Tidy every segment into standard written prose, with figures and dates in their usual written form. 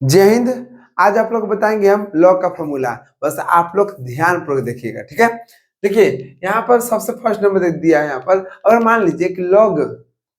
जय हिंद। आज आप लोग बताएंगे हम लॉग का फॉर्मूला। बस आप लोग ध्यान पूर्वक देखिएगा, ठीक है। देखिए यहाँ पर सबसे फर्स्ट नंबर दे दिया है। यहाँ पर अगर मान लीजिए कि लॉग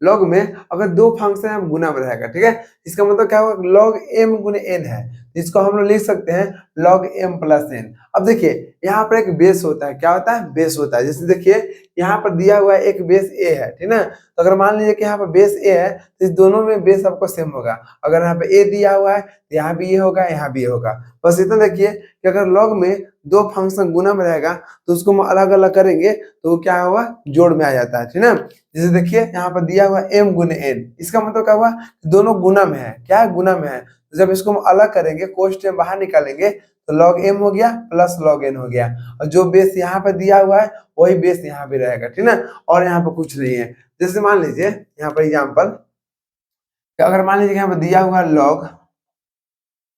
लॉग में अगर दो फंक्शन हम गुना में रहेगा, ठीक है, इसका मतलब क्या होगा, लॉग एम गुने एन है, इसको हम लोग लिख सकते हैं लॉग एम प्लस एन। अब देखिए यहाँ पर एक बेस होता है, क्या होता है, बेस होता है। जैसे देखिए यहाँ पर दिया हुआ है एक बेस ए है, ठीक है ना। तो अगर मान लीजिए कि यहाँ पर बेस ए है तो इस दोनों में बेस आपको सेम होगा। अगर यहाँ पे ए दिया हुआ है तो यहाँ भी ये होगा, यहाँ भी ये होगा। बस इतना देखिए कि अगर लॉग में दो फंक्शन गुना में रहेगा तो उसको हम अलग अलग करेंगे तो वो क्या होगा, जोड़ में आ जाता है, ठीक है ना। जैसे देखिए यहाँ पर दिया हुआ एम गुने एन, इसका मतलब क्या हुआ, दोनों गुना में है, क्या है, गुना में है। तो जब इसको हम अलग करेंगे, कोष्ठ में बाहर निकालेंगे तो लॉग एम हो गया प्लस लॉग एन हो गया, और जो बेस यहाँ पर दिया हुआ है वही बेस यहाँ भी रहेगा, ठीक है ना। और यहाँ पर कुछ नहीं है। जैसे मान लीजिए यहाँ पर एग्जाम्पल, अगर मान लीजिए यहाँ पर दिया हुआ लॉग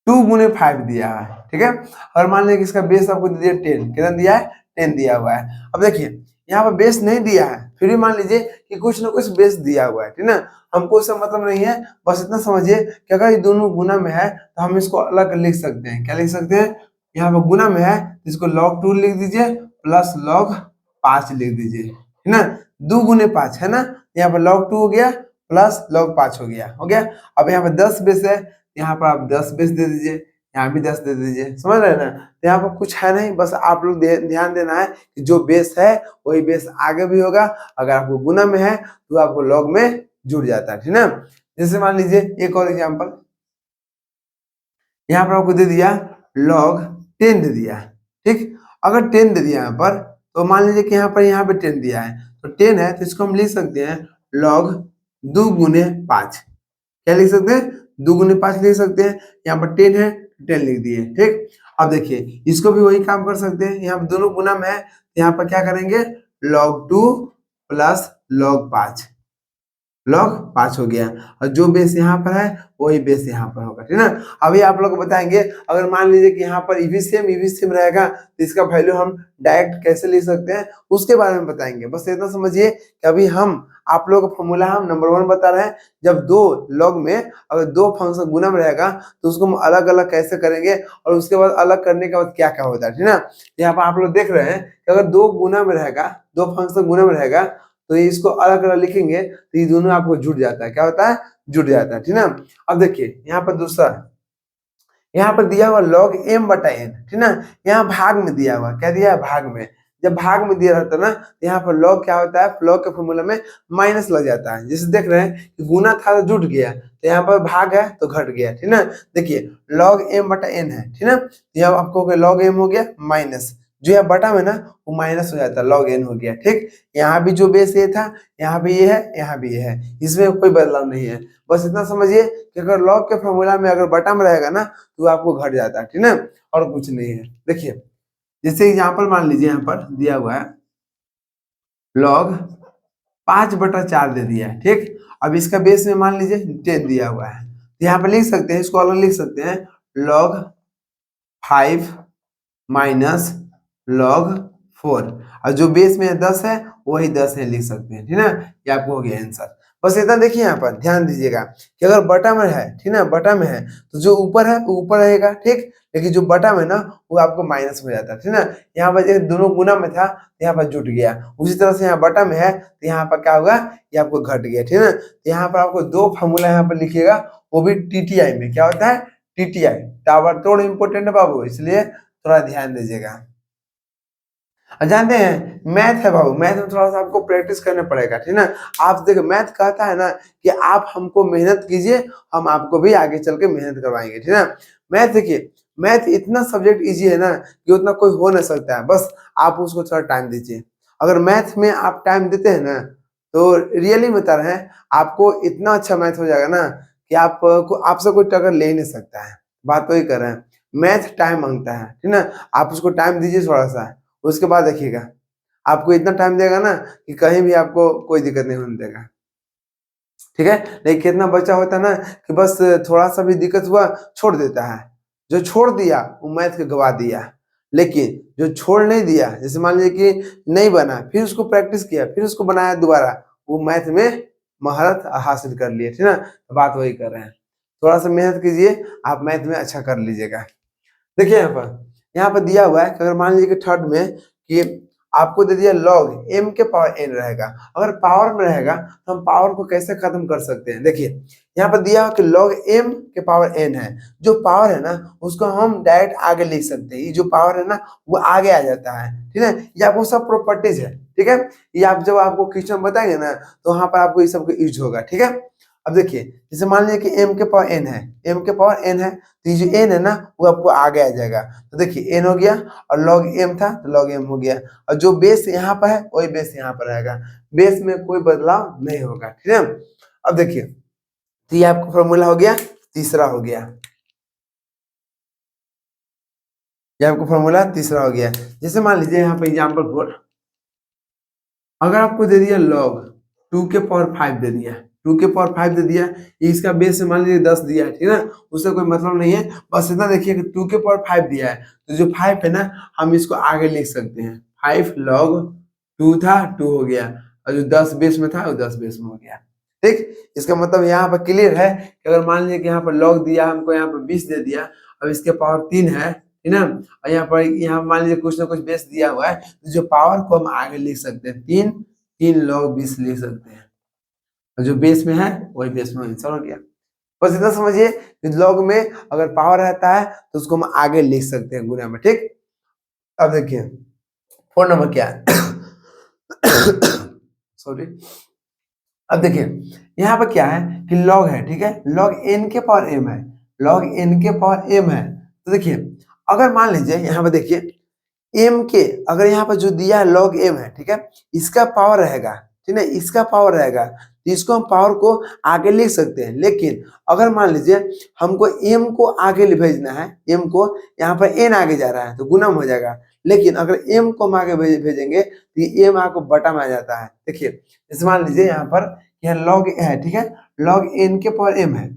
2 गुने 5 दिया है, ठीक है। और मान लीजिए कि इसका बेस आपको दे दिया 10, कितना दिया है, 10 दिया हुआ है। अब देखिए यहाँ पर बेस नहीं दिया है, फिर भी मान लीजिए कि कुछ ना कुछ बेस दिया हुआ है, ठीक है ना। हमको इसका मतलब नहीं है, बस इतना समझिए कि अगर ये दोनों गुना में है तो हम इसको अलग लिख सकते हैं। क्या लिख सकते हैं, यहाँ पर गुना में है तो इसको log 2 लिख दीजिए प्लस log 5 लिख दीजिए, है ना। 2 गुने 5 है ना, यहाँ पर log 2 हो गया प्लस log 5 हो गया। अब यहाँ पर 10 बेस है, यहाँ पर आप 10 बेस दे दीजिए, यहाँ भी 10 दे दीजिए, समझ रहे हैं ना। तो यहाँ पर कुछ है नहीं, बस आप लोग ध्यान देना है कि जो बेस है वही बेस आगे भी होगा। अगर आपको गुना में है तो आपको लॉग में जुड़ जाता है, ठीक है ना। जैसे मान लीजिए एक और एग्जांपल, यहाँ पर आपको दे दिया log 10 दे दिया, ठीक। अगर 10 दे दिया यहाँ पर तो मान लीजिए कि यहाँ पे 10 दिया है, तो 10 है तो इसको हम लिख सकते हैं log 2 गुने 5। क्या लिख सकते हैं, 2 गुने 5 लिख सकते हैं। यहाँ पर 10 है, 10 लिख दिए, ठीक। अब देखिए इसको भी वही काम कर सकते हैं, यहाँ पर दोनों गुना में है तो यहाँ पर क्या करेंगे, log 2 प्लस log 5, log 5 हो गया। और जो बेस यहाँ पर है वही बेस यहाँ पर होगा, ठीक है ना। अभी आप लोग को बताएंगे, अगर मान लीजिए कि यहाँ पर ईवीसीएम रहेगा तो इसका वैल्यू हम डायरेक्ट कैसे लिख सकते हैं उसके बारे में बताएंगे। बस इतना समझिए कि अभी हम आप लोगों का फॉर्मूला हम नंबर 1 बता रहे हैं। जब दो लॉग में अगर दो फंक्शन गुना में रहेगा तो उसको हम अलग अलग कैसे करेंगे, और उसके बाद अलग करने के बाद क्या क्या होता है, ठीक है ना। यहाँ पर आप लोग देख रहे हैं कि अगर दो गुना में रहेगा, दो फंक्शन गुना में रहेगा तो ये इसको अलग अलग लिखेंगे तो ये दोनों आपको जुड़ जाता है, क्या होता है, जुड़ जाता है, ठीक है ना। अब देखिए यहाँ पर दूसरा, यहाँ पर दिया हुआ log m बटा n, ठीक ना। यहाँ भाग में दिया हुआ, क्या दिया है, भाग में। जब भाग में दिया रहता है ना तो यहाँ पर log क्या होता है, log के फॉर्मूला में माइनस लग जाता है। जैसे देख रहे हैं कि गुना था तो जुट गया, तो यहाँ पर भाग है तो घट गया, ठीक ना। देखिए log m बटा n है, ठीक ना। यहाँ आपको log m हो गया माइनस, जो यहाँ बटा में ना वो माइनस हो जाता है, log n हो गया, ठीक। यहाँ भी जो बेस ये था, यहाँ भी ये है, यहाँ भी ये है, इसमें कोई बदलाव नहीं है। बस इतना समझिए कि अगर log के फॉर्मूला में अगर बटा में रहेगा ना तो आपको घट जाता है, ठीक है, और कुछ नहीं है। देखिए जैसे एग्जाम्पल मान लीजिए यहाँ पर दिया हुआ है log 5/4 दे दिया है, ठीक। अब इसका बेस में मान लीजिए 10 दिया हुआ है, तो यहाँ पर लिख सकते हैं, इसको अलग लिख सकते हैं log 5 माइनस log 4, और जो बेस में 10 है वही 10 है लिख सकते हैं, ठीक है। ये आपको हो गया आंसर। बस इतना देखिए, यहाँ पर ध्यान दीजिएगा कि अगर बटा में है, ठीक है, बटा में है तो जो ऊपर है वो ऊपर रहेगा, ठीक। लेकिन जो बटा में ना वो आपको माइनस हो जाता है, ठीक है ना। यहाँ पर जैसे दोनों गुना में था तो यहाँ पर जुट गया, उसी तरह से यहाँ बटा में है तो यहाँ पर क्या होगा, ये आपको घट गया, ठीक है ना। तो यहाँ पर आपको दो फॉर्मूला यहाँ पर लिखिएगा, वो भी टीटीआई में। क्या होता है, टीटीआई, ताबड़तोड़ इंपोर्टेंट है बाबू, इसलिए थोड़ा ध्यान दीजिएगा। जानते हैं मैथ है बाबू, मैथ में थोड़ा सा आपको प्रैक्टिस करना पड़ेगा, ठीक है ना। आप देखो मैथ कहता है ना कि आप हमको मेहनत कीजिए, हम आपको भी आगे चल के मेहनत करवाएंगे, ठीक है ना। मैथ देखिए, मैथ इतना सब्जेक्ट इजी है ना कि उतना कोई हो नहीं सकता है, बस आप उसको थोड़ा टाइम दीजिए। अगर मैथ में आप टाइम देते हैं ना तो रियली बता रहे हैं आपको इतना अच्छा मैथ हो जाएगा ना कि आपसे कोई टक्कर ले ही नहीं सकता है। बात वही कर रहे हैं, मैथ टाइम मांगता है, ठीक है ना। आप उसको टाइम दीजिए थोड़ा सा, उसके बाद देखिएगा आपको इतना टाइम देगा ना कि कहीं भी आपको कोई दिक्कत नहीं होने देगा, ठीक है। लेकिन कितना बच्चा होता है ना कि बस थोड़ा सा भी दिक्कत हुआ छोड़ देता है, जो छोड़ दिया वो मैथ के गवा दिया। लेकिन जो छोड़ नहीं दिया, जैसे मान लीजिए कि नहीं बना, फिर उसको प्रैक्टिस किया, फिर उसको बनाया दोबारा, वो मैथ में महारत हासिल कर लिए, ठीक है ना। बात वही कर रहे हैं। थोड़ा सा मेहनत कीजिए, आप मैथ में अच्छा कर लीजिएगा। देखिए यहाँ पर दिया हुआ है कि अगर मान लीजिए कि थर्ड में कि आपको दे दिया लॉग m के पावर n रहेगा। अगर पावर में रहेगा तो हम पावर को कैसे खत्म कर सकते हैं। देखिए यहाँ पर दिया हुआ कि लॉग m के पावर n है, जो पावर है ना उसको हम डायरेक्ट आगे लिख सकते हैं। ये जो पावर है ना वो आगे आ जाता है, ठीक है। ये आपको सब प्रॉपर्टीज है, ठीक है। ये आप जब आपको क्वेश्चन बताएंगे ना तो वहां पर आपको ये सब यूज होगा, ठीक है। अब देखिए जैसे मान लीजिए कि m के पावर n है, m के पावर n है तो ये जो n है ना वो आपको आगे आ जाएगा। तो देखिए n हो गया और log m था तो log m हो गया, और जो बेस यहाँ पर है वही बेस यहाँ पर रहेगा, बेस में कोई बदलाव नहीं होगा, ठीक है। अब देखिए तो ये आपका फॉर्मूला हो गया, तीसरा हो गया, ये आपका फॉर्मूला तीसरा हो गया। जैसे मान लीजिए यहाँ पे एग्जाम्पल 4, अगर आपको दे दिया log 2 के पावर 5 दे दिया, 2 के पावर 5 दे दिया, इसका बेस मान लीजिए 10 दिया है, ठीक है ना, उससे कोई मतलब नहीं है। बस इतना देखिए कि 2 के पावर 5 दिया है तो जो 5 है ना हम इसको आगे लिख सकते हैं, 5 log 2 था 2 हो गया, और जो 10 बेस में था वो 10 बेस में हो गया, ठीक। इसका मतलब यहाँ पर क्लियर है कि अगर मान लीजिए कि यहाँ पर log दिया हमको, यहाँ पर 20 दे दिया, अब इसके पावर 3 है, ठीक ना, और यहाँ मान लीजिए कुछ ना कुछ बेस दिया हुआ है तो जो पावर को हम आगे लिख सकते हैं, 3 log 20 लिख सकते हैं, और जो बेस में है वही बेस में आंसर हो गया। बस इतना समझिए कि लॉग में अगर पावर रहता है तो उसको हम आगे लिख सकते हैं गुना में, ठीक। अब देखिए 4 नंबर क्या है सॉरी। अब देखिए यहाँ पर क्या है कि लॉग है, ठीक है, लॉग n के पावर m है, लॉग n के पावर m है। तो देखिए अगर मान लीजिए यहाँ पर देखिए m के, अगर यहाँ पर जो दिया है log m है, ठीक है, इसका पावर रहेगा, ठीक है, इसका पावर रहेगा तो इसको हम पावर को आगे लिख सकते हैं। लेकिन अगर मान लीजिए हमको m को आगे भेजना है, m को यहाँ पर n आगे जा रहा है तो गुना हो जाएगा, लेकिन अगर m को हम आगे भेजेंगे तो ये m आपको बटा में आ जाता है। देखिए जैसे मान लीजिए यहाँ पर यह log है, ठीक है, log n के पावर m है,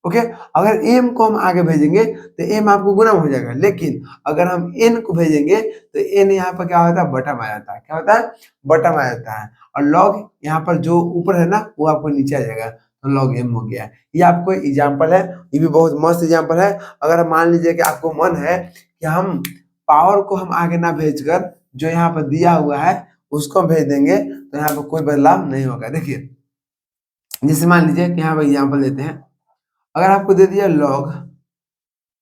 ओके। अगर m को हम आगे भेजेंगे तो m आपको गुना हो जाएगा, लेकिन अगर हम n को भेजेंगे तो n यहाँ पर क्या होता है, बटा में आ जाता है, क्या होता है, बटा में आ जाता है, और log यहाँ पर जो ऊपर है ना वो आपको नीचे आ जाएगा, तो log m हो गया। ये आपको एग्जाम्पल है, ये भी बहुत मस्त एग्जाम्पल है। अगर मान लीजिए कि आपको मन है कि हम पावर को हम आगे ना भेजकर जो यहाँ पर दिया हुआ है उसको भेज देंगे तो यहाँ पर कोई बदलाव नहीं होगा। देखिए जैसे मान लीजिए कि यहाँ पर एग्जाम्पल देते हैं, अगर आपको दे दिया log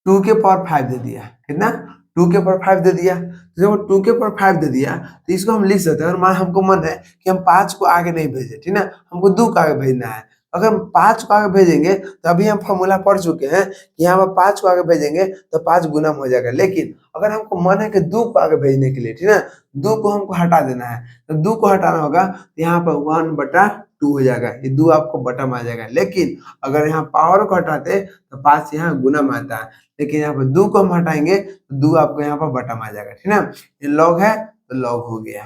2 के पावर 5 दे दिया, कितना, 2 के पावर 5 दे दिया, तो जब 2 के पावर 5 दे दिया तो इसको हम लिख सकते हैं। अगर हमको मन है कि हम 5 को आगे नहीं भेजे, ठीक ना, हमको 2 को आगे भेजना है, अगर हम 5 को आगे भेजेंगे तो अभी हम फॉर्मूला पढ़ चुके हैं कि यहाँ पर 5 को आगे भेजेंगे तो 5 गुना हो जाएगा। लेकिन अगर हमको मन है कि 2 को आगे भेजने के लिए, ठीक है, 2 को हमको हटा देना है, तो 2 को हटाना होगा तो यहाँ पर 1/2 हो जाएगा, ये 2 आपको बटा में आ जाएगा। लेकिन अगर यहाँ पावर को हटाते तो 5 यहाँ गुना में आता है, लेकिन यहाँ पर 2 को हम हटाएंगे तो 2 आपको यहाँ पर बटा में आ जाएगा, ठीक है। ये लॉग है तो लॉग हो गया,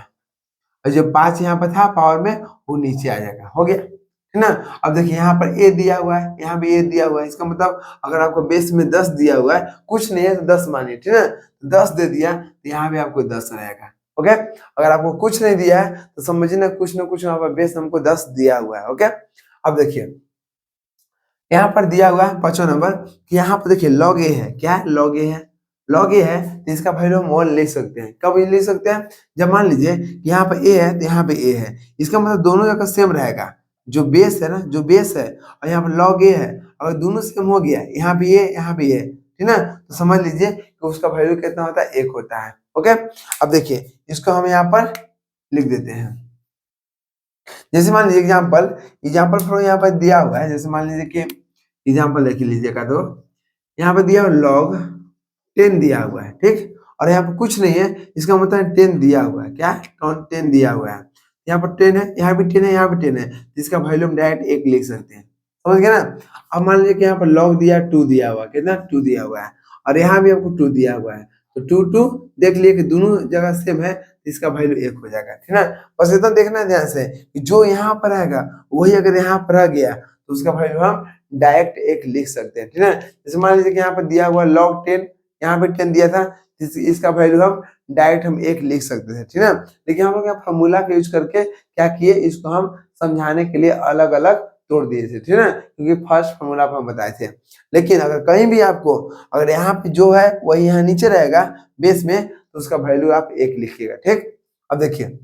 और जो 5 यहाँ पर था पावर में वो नीचे आ जाएगा, हो गया, है ना। अब देखिए यहाँ पर a दिया हुआ है, यहाँ भी a दिया हुआ है, इसका मतलब अगर आपको बेस में 10 दिया हुआ है, कुछ नहीं है तो 10 मानिए, ठीक है, 10 दे दिया तो यहाँ भी आपको 10 रहेगा, ओके। अगर आपको कुछ नहीं दिया है तो समझिए ना कुछ यहाँ पर बेस हमको 10 दिया हुआ है, ओके। अब देखिए यहाँ पर दिया हुआ है 5वां नंबर कि यहाँ पर देखिए log a है, क्या है, log a है, log a है तो इसका वैल्यू हम 1 ले सकते हैं। कब ये ले सकते हैं, जब मान लीजिए कि यहाँ पर a है तो यहाँ पे a है, इसका मतलब दोनों जगह सेम रहेगा, जो बेस है ना, जो बेस है और यहाँ पर log a है, अगर दोनों सेम हो गया, यहाँ भी a यहाँ भी a, ठीक ना, तो समझ लीजिए कि उसका वैल्यू कितना होता है, 1 होता है, ओके। अब देखिए इसको हम यहाँ पर लिख देते हैं। जैसे मान लीजिए एग्जाम्पल फ्लो यहाँ पर दिया हुआ है, जैसे मान लीजिए कि एग्जाम्पल देख लीजिएगा, तो यहाँ पे दिया हुआ log 10 दिया हुआ है, ठीक, और यहाँ पर कुछ नहीं है, इसका मतलब 10 दिया हुआ है, क्या, 10 दिया हुआ है, यहाँ पर 10 है, यहाँ भी 10 है, यहाँ भी 10 है, तो इसका वैल्यू हम डायरेक्ट 1 लिख सकते हैं, समझ गए ना। अब मान लीजिए कि यहाँ पर log दिया 2 दिया हुआ है, कितना, 2 दिया हुआ है, और यहाँ भी हमको 2 दिया हुआ है, तो 2 देख लिए कि दोनों जगह सेम है, इसका वैल्यू 1 हो जाएगा, ठीक है। बस इतना देखना है ध्यान से कि जो यहाँ पर रहेगा वही अगर यहाँ पर रह गया तो उसका वैल्यू हम डायरेक्ट 1 लिख सकते हैं, ठीक है। जैसे मान लीजिए कि यहाँ पर दिया हुआ log 10, यहाँ पे 10 दिया था, इसका वैल्यू हम डायरेक्ट 1 लिख सकते थे, ठीक है। लेकिन हम लोग यहाँ फॉर्मूला का यूज करके क्या किए, इसको हम समझाने के लिए अलग अलग तोड़ दिए थे, ठीक है ना, क्योंकि फर्स्ट फॉर्मूला आप हम बताए थे। लेकिन अगर कहीं भी आपको अगर यहाँ पे जो है वही यहाँ नीचे रहेगा बेस में, तो उसका वैल्यू आप 1 लिखिएगा, ठीक। अब देखिए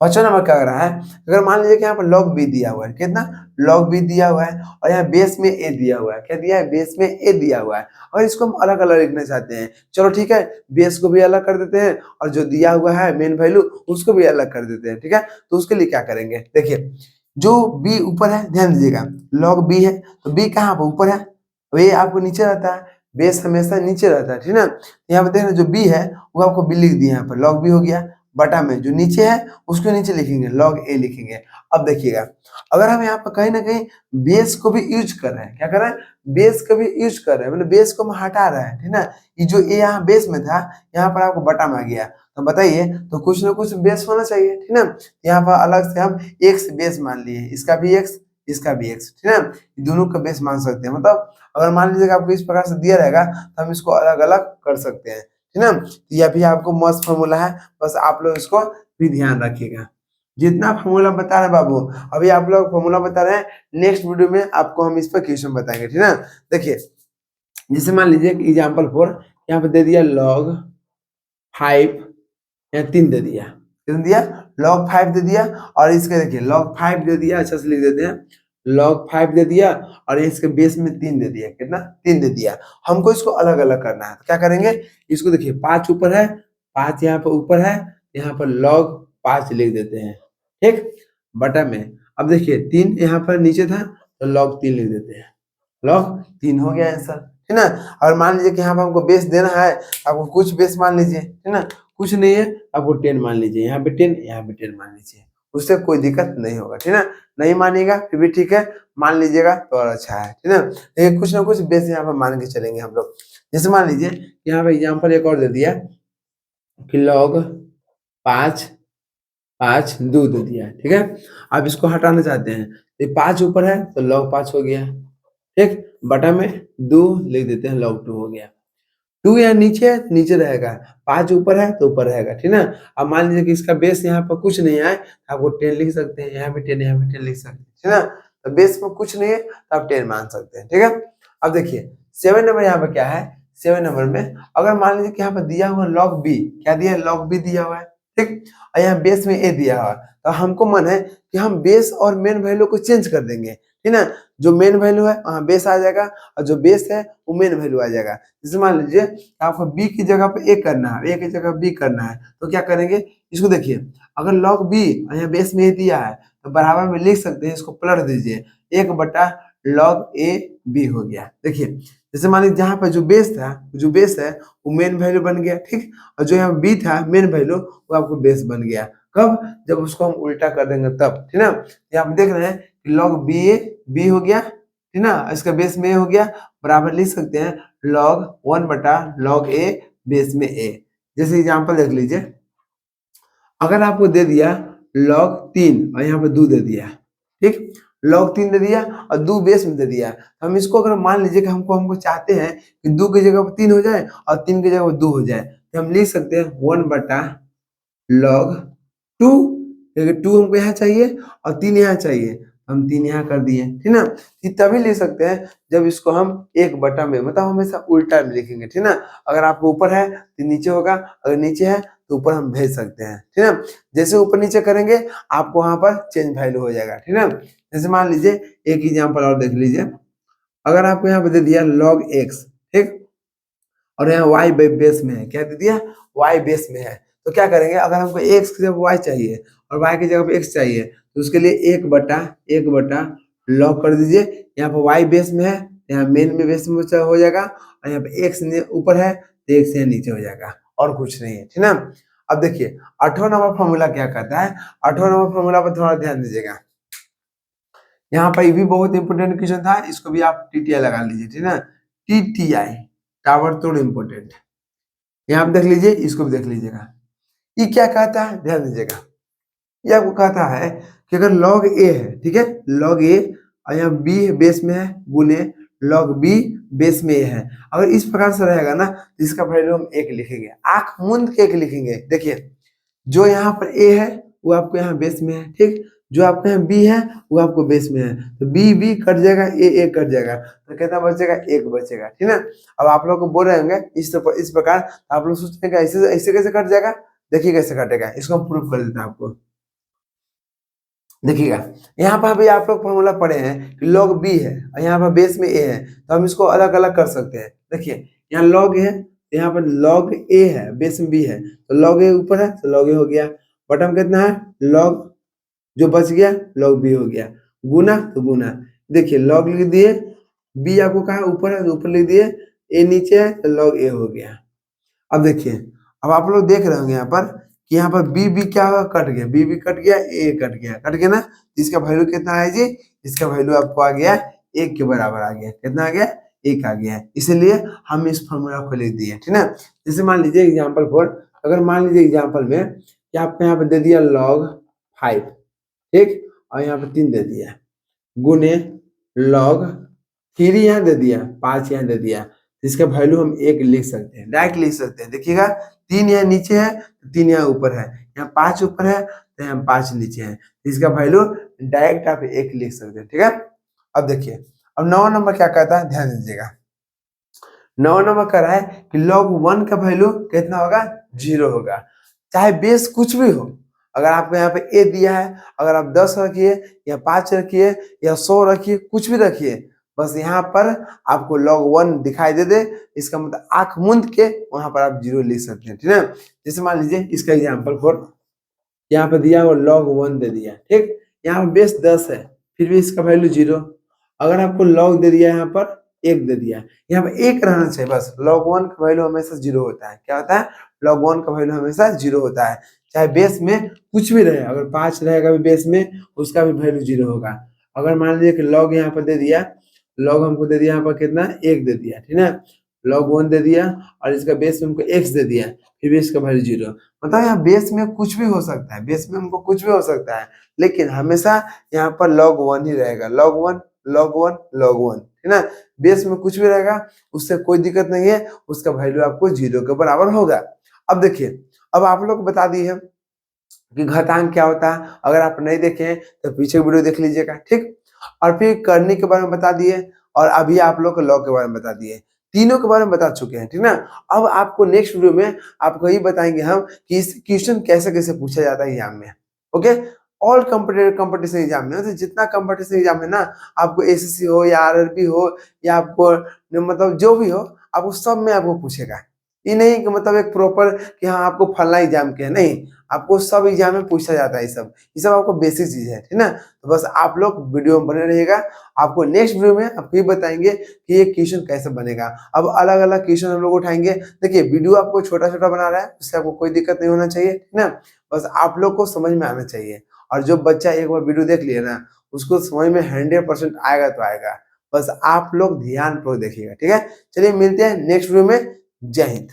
5वां नंबर क्या कर रहा है, अगर मान लीजिए कि यहाँ पर log b दिया हुआ है, कितना log b दिया हुआ है, और यहाँ बेस में a दिया हुआ है, क्या दिया है, बेस में a दिया हुआ है, और इसको हम अलग अलग लिखना चाहते हैं। चलो ठीक है, बेस को भी अलग कर देते हैं और जो दिया हुआ है मेन वैल्यू उसको भी अलग कर देते हैं, ठीक है। तो उसके लिए क्या करेंगे, देखिए जो b ऊपर है, ध्यान दीजिएगा log b है, तो b कहाँ पर ऊपर है, तो ये आपको नीचे रहता है, बेस हमेशा नीचे रहता है, ठीक है ना। यहाँ पर देखना जो b है वो आपको b लिख दिया, यहाँ पर log b हो गया, बटा में जो नीचे है उसको नीचे लिखेंगे, log a लिखेंगे। अब देखिएगा अगर हम यहाँ पर कहीं ना कहीं बेस को भी यूज कर रहे हैं, क्या कर रहे हैं, बेस को भी यूज कर रहे हैं, मतलब बेस को हम हटा रहे हैं, ठीक ना। ये जो a यहाँ बेस में था, यहाँ पर आपको बटा में आ गया, तो बताइए, तो कुछ ना कुछ बेस होना चाहिए, ठीक ना। यहाँ पर अलग से हम x बेस मान लिए, इसका भी x, इसका भी x, ठीक है, दोनों का बेस मान सकते हैं। मतलब अगर मान लीजिए आपको इस प्रकार से दिया रहेगा तो हम इसको अलग अलग कर सकते हैं, ठीक ना। यह भी आपको मस्त फॉर्मूला है, बस आप लोग इसको भी ध्यान रखिएगा। जितना फॉर्मूला बता रहे हैं बाबू, अभी आप लोग फॉर्मूला बता रहे हैं, नेक्स्ट वीडियो में आपको हम इस पर क्वेश्चन बताएंगे, ठीक है। देखिए जैसे मान लीजिए एग्जाम्पल 4 यहाँ पे दे दिया log 5, यहाँ 3 दे दिया, कितना दिया, log 5 दे दिया, और इसके देखिए log 5 दे दिया, अच्छा से लिख देते हैं, log 5 दे दिया, और इसके बेस में 3 दे दिया, कितना, 3 दे दिया। हमको इसको अलग अलग करना है, तो क्या करेंगे, इसको देखिए 5 ऊपर है, 5 यहाँ पर ऊपर है, यहाँ पर log 5 लिख देते हैं, ठीक, बटा में। अब देखिए 3 यहाँ पर नीचे था तो log 3 लिख देते हैं, log 3 हो गया आंसर, है ना। और मान लीजिए कि यहाँ पर हमको बेस देना है, आपको कुछ बेस मान लीजिए, है ना, कुछ नहीं है आपको 10 मान लीजिए, यहाँ पे 10, यहाँ पे 10 मान लीजिए, उससे कोई दिक्कत नहीं होगा, ठीक है। नहीं मानिएगा फिर भी ठीक है, मान लीजिएगा तो और अच्छा है, ठीक है। लेकिन कुछ ना कुछ बेस यहाँ पर मान के चलेंगे हम लोग। जैसे मान लीजिए यहाँ पे एग्जाम्पल एक और दे दिया कि log 5 5 2 दे दिया, ठीक है। अब इसको हटाना चाहते हैं, ये 5 ऊपर है तो log 5 हो गया, ठीक, बटा में 2 लिख देते हैं, log 2 हो गया। 2 यहाँ नीचे है, नीचे रहेगा, 5 ऊपर है तो ऊपर रहेगा, ठीक ना। अब मान लीजिए कि इसका बेस यहाँ पर कुछ नहीं है, आपको 10 लिख सकते हैं, यहाँ भी 10, यहाँ भी 10 लिख सकते हैं, ठीक ना। तो बेस में कुछ नहीं है तो आप 10 मान सकते हैं, ठीक है। अब देखिए 7 नंबर यहाँ पर क्या है, 7 नंबर में अगर मान लीजिए कि यहाँ पर दिया हुआ log b, क्या दिया है, log b दिया हुआ है, ठीक, और यहाँ बेस में a दिया हुआ है, तो हमको मन है कि हम बेस और मेन वैल्यू को चेंज कर देंगे, ठीक ना। जो मेन वैल्यू है वहाँ बेस आ जाएगा, और जो बेस है वो मेन वैल्यू आ जाएगा। जैसे मान लीजिए आपको b की जगह पे a करना है, a की जगह b करना है, तो क्या करेंगे, इसको देखिए अगर log b और यहाँ बेस में a दिया है तो बराबर में लिख सकते हैं, इसको पलट दीजिए, 1 बटा log a b हो गया। देखिए जैसे मान लीजिए जहाँ पर जो बेस था, जो बेस है वो मेन वैल्यू बन गया, ठीक, और जो यहाँ b था मेन वैल्यू वो आपको बेस बन गया। कब, जब उसको हम उल्टा कर देंगे तब, ठीक ना। यहाँ पे देख रहे हैं कि log b हो गया, ठीक ना, इसका बेस में a हो गया, बराबर लिख सकते हैं log 1 बटा log a बेस में a। जैसे एग्जाम्पल देख लीजिए, अगर आपको दे दिया log 3 और यहाँ पर 2 दे दिया, ठीक, log 3 दे दिया और 2 बेस में दे दिया, तो हम इसको अगर मान लीजिए कि हमको चाहते हैं कि 2 की जगह पर 3 हो जाए और 3 की जगह पर 2 हो जाए, तो हम लिख सकते हैं 1 बटा log 2, क्योंकि 2 हमको यहाँ चाहिए और 3 यहाँ चाहिए, हम 3 यहाँ कर दिए, ठीक ना। ये तभी लिख सकते हैं जब इसको हम 1 बटा में, मतलब हमेशा उल्टा में लिखेंगे, ठीक ना। अगर आपको ऊपर है तो नीचे होगा, अगर नीचे है तो ऊपर हम भेज सकते हैं, ठीक ना। जैसे ऊपर नीचे करेंगे आपको वहां पर चेंज वैल्यू हो जाएगा, ठीक ना। जैसे मान लीजिए एक एग्जाम्पल और देख लीजिए, अगर आपको यहाँ पे दे दिया log x, ठीक, और यहाँ y बेस में है, क्या दे दिया, y बेस में है, तो क्या करेंगे, अगर हमको x की जगह y चाहिए और y की जगह पे x चाहिए, तो उसके लिए 1 बटा log कर दीजिए, यहाँ पर y बेस में है, यहाँ मेन में बेस में हो जाएगा, और यहाँ पे x ऊपर है तो x यहाँ नीचे हो जाएगा, और कुछ नहीं है, ठीक ना। अब देखिए 8वां नंबर फॉर्मूला क्या कहता है, 8वां नंबर फॉर्मूला पर थोड़ा ध्यान दीजिएगा। यहाँ पर ये भी बहुत इंपोर्टेंट क्वेश्चन था, इसको भी आप टीटीआई लगा लीजिए, ठीक ना, टीटीआई टावर तोड़ इंपोर्टेंट। यहाँ पे देख लीजिए, इसको भी देख लीजिएगा, ये क्या कहता है, ध्यान दीजिएगा। ये आपको कहता है कि अगर log a है, ठीक है, log a और यहाँ b बेस में है गुने log b बेस में a है, अगर इस प्रकार से रहेगा ना तो इसका वैल्यू हम 1 लिखेंगे, आंख मूंद के 1 लिखेंगे। देखिए जो यहाँ पर a है वो आपको यहाँ बेस में है, ठीक, जो आपके यहाँ बी है वो आपको बेस में है, तो बी बी कट जाएगा, ए कट जाएगा, तो कितना बचेगा, एक बचेगा, ठीक है। अब आप लोग को बोल रहे होंगे इस प्रकार, आप लोग सोचते हैं ऐसे ऐसे कैसे कट जाएगा, देखिए कैसे कटेगा, इसको हम प्रूफ कर देते हैं आपको। देखिएगा, यहाँ पर भी आप लोग फॉर्मूला पढ़े हैं कि log b है और यहाँ पर बेस में a है, तो हम इसको अलग अलग कर सकते हैं। देखिए यहाँ log है, यहाँ पर log a है, बेस में b है, तो log a ऊपर है तो log a हो गया, बटन कितना है log, जो बच गया log b हो गया, गुना तो गुना, देखिए log लिख दिए, b आपको कहा ऊपर है तो ऊपर लिख दिए, a नीचे है तो log a हो गया। अब देखिए, अब आप लोग देख रहे होंगे यहाँ पर कि यहाँ पर बी बी क्या होगा, कट गया, बी बी कट गया, ए कट गया ना, इसका वैल्यू कितना है जी, इसका वैल्यू आपको आ गया एक के बराबर आ गया, कितना आ गया, एक आ गया, इसलिए हम इस फॉर्मूला को लिख दिए, ठीक है। जैसे मान लीजिए एग्जाम्पल फॉर, अगर मान लीजिए एग्जाम्पल में कि आपको यहाँ पे दे दिया log 5, ठीक, और यहाँ पे 3 दे दिया, गुने log 3 यहाँ दे दिया, 5 यहाँ दे दिया, इसका वैल्यू हम एक लिख सकते हैं, डायरेक्ट लिख सकते हैं। देखिएगा 3 यहाँ नीचे है, 3 यहाँ ऊपर है, यहाँ 5 ऊपर है तो यहाँ 5 नीचे है, इसका वैल्यू डायरेक्ट आप एक लिख सकते हैं, ठीक है। अब देखिए, अब 9 नंबर क्या कहता है, ध्यान दीजिएगा, 9 नंबर कह रहा है कि log 1 का वैल्यू कितना होगा, 0 होगा, चाहे बेस कुछ भी हो। अगर आपको यहाँ पे ए दिया है, अगर आप 10 रखिए या 5 रखिए या 100 रखिए, कुछ भी रखिए, बस यहाँ पर आपको log 1 दिखाई दे दे, इसका मतलब आंख मूंद के वहां पर आप 0 लिख सकते हैं, ठीक है। जैसे मान लीजिए इसका एग्जाम्पल फॉर, यहाँ पे दिया हुआ log 1 दे दिया, ठीक, यहाँ पे बेस 10 है, फिर भी इसका वैल्यू 0। अगर आपको log दे दिया, यहाँ पर 1 दे दिया, यहाँ पे 1 रहना चाहिए बस, log 1 का वैल्यू हमेशा 0 होता है, क्या होता है, log 1 का वैल्यू हमेशा 0 होता है, चाहे बेस में कुछ भी रहे, अगर 5 रहेगा भी बेस में, उसका भी वैल्यू 0 होगा। अगर मान लीजिए कि log यहाँ पर दे दिया, log हमको दे दिया यहाँ पर कितना, 1 दे दिया, ठीक है, log 1 दे दिया और इसका बेस में हमको x दे दिया, फिर भी इसका वैल्यू 0, मतलब यहाँ बेस में कुछ भी हो सकता है, बेस में हमको कुछ भी हो सकता है, लेकिन हमेशा यहाँ पर log 1 ही रहेगा, log 1 log 1 log 1, है ना, बेस में कुछ भी रहेगा, उससे कोई दिक्कत नहीं है, उसका वैल्यू आपको 0 के बराबर होगा। अब देखिए, अब आप लोग बता दी है कि घातांक क्या होता है, अगर आप नहीं देखें तो पीछे वीडियो देख लीजिएगा, ठीक, और फिर करने के बारे में बता दिए, और अभी आप लोग को लॉग के बारे में बता दिए, तीनों के बारे में बता चुके हैं, ठीक ना। अब आपको नेक्स्ट वीडियो में आपको ये बताएंगे हम कि इस क्वेश्चन कैसे कैसे पूछा जाता है एग्जाम में, ओके। ऑल कंपटीशन एग्जाम में, तो जितना कंपटीशन एग्जाम है ना, आपको एसएससी हो या आरआरबी हो या आपको मतलब जो भी हो, आपको सब में आपको पूछेगा, ये नहीं कि मतलब एक प्रॉपर कि हाँ आपको फलना एग्जाम के है, नहीं, आपको सब एग्जाम में पूछा जाता है, ये सब आपको बेसिक चीज है, ठीक ना। तो बस आप लोग वीडियो में बने रहिएगा, आपको नेक्स्ट वीडियो में आपको ये बताएंगे कि ये क्वेश्चन कैसे बनेगा। अब अलग अलग क्वेश्चन हम लोग उठाएंगे, देखिए वीडियो आपको छोटा छोटा बना रहा है, उससे आपको कोई दिक्कत नहीं होना चाहिए, ठीक ना, बस आप लोग को समझ में आना चाहिए, और जो बच्चा एक बार वीडियो देख लिया ना, उसको समझ में 100% आएगा तो आएगा, बस आप लोग ध्यान पूर्वक देखिएगा, ठीक है। चलिए मिलते हैं नेक्स्ट वीडियो में, जय हिंद।